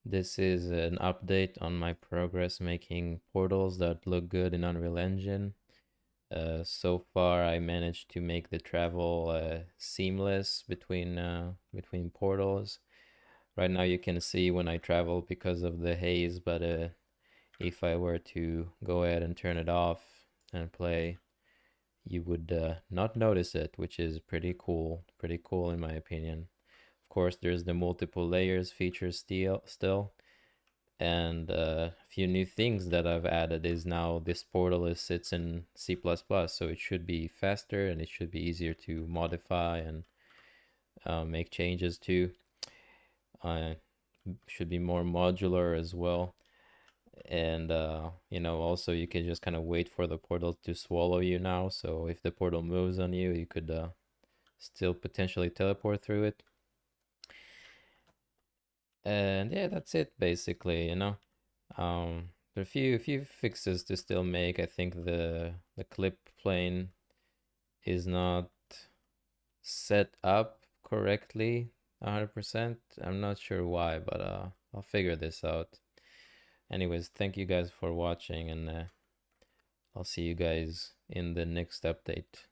This is an update on my progress making portals that look good in Unreal Engine. So far, I managed to make the travel seamless between portals. Right now, you can see when I travel because of the haze, but if I were to go ahead and turn it off and play, you would not notice it, which is pretty cool. Pretty cool in my opinion. Of course, there's the multiple layers feature still. And a few new things that I've added is now this portal sits in C++, so it should be faster and it should be easier to modify and make changes to. Uh, should be more modular as well. And also you can just kind of wait for the portal to swallow you now. So if the portal moves on you, you could still potentially teleport through it. And yeah, that's it basically. There are a few fixes to still make. I think the clip plane is not set up correctly 100%. I'm not sure why, but I'll figure this out. Anyways, thank you guys for watching, and I'll see you guys in the next update.